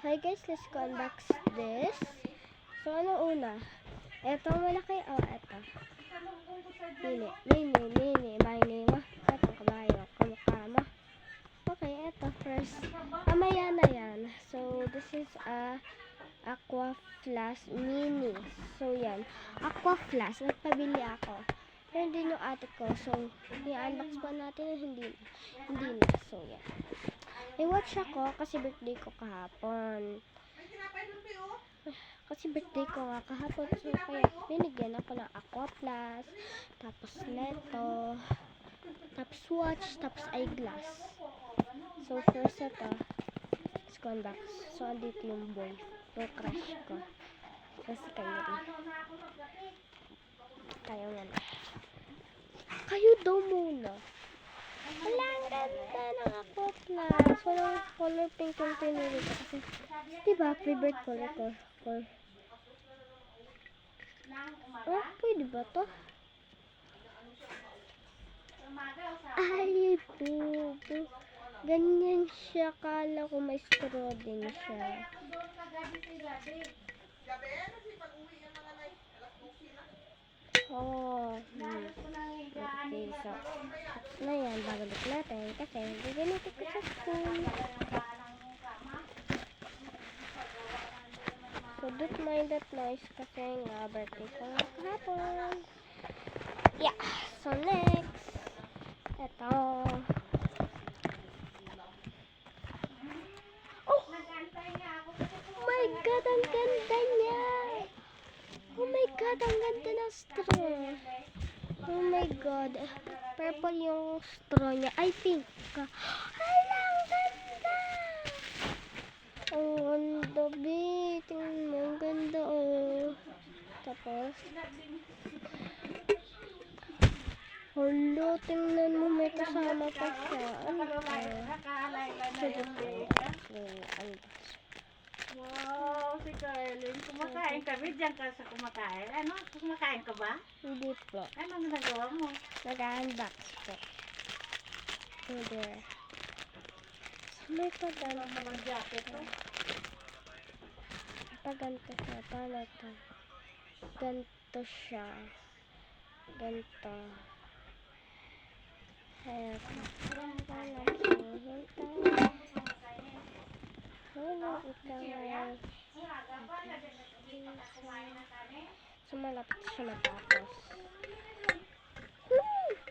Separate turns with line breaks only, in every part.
Hi guys, let's go unbox this. So, ano una? Ito, malaki. Oh, ito. Mini. Ito, kabayo. Kamukama. Okay, ito first. Mamaya na yan. So, this is a Aqua Flask Mini. So, yan. Aqua Flask. Nagpabili ako. Pero hindi yung ate ko. So, i-unbox pa natin. Hindi na. So, yan. May watch ako kasi birthday ko kahapon. Kasi birthday ko nga kahapon. So, kaya binigyan ako ng Aqua Plus. Tapos neto. Tapos watch. Tapos eyeglass. So, first ito. Let's go unbox. So, andito yung boy. Yung crush ko. Kasi Kyrie. Tayo nga na. Kayo daw muna. Wala, ang ganda ng Aqua Plus. Walang color pink yung pinili ko kasi, diba, favorite color ko. Oh, pwede ba to? Ay, bubo. Ganyan siya. Kala ko may straw din siya. Oh, okay, so, na yan, babalik natin kasi gagamit ko sa school. So, don't mind that noise kasi nga birthday ko nga kahapon. Yeah, so next, ito. Oh my God, ang ganda niya. Oh my God, ang ganda ng straw. Oh my God. Purple yung straw niya. Ay, pink. Hala, ang ganda. Ang ganda, be. Tingnan mo, ang ganda, oh. Tapos, hala, tingnan mo, may kasama pa siya. Ano ba?
Wow, si Carlin. Kumakain ka. Diyan ka sa kumakain. Ano? Kumakain ka ba?
Hindi po.
Anong ginagawa mo?
Nag-unbox po. Oh, there. So, may pagano
Ano naman jacket to?
paganto siya. Paano ito? Ganto siya. Ganto. Ayan. So, malapit siya matapos.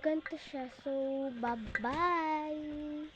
Ganto siya. So, bye-bye!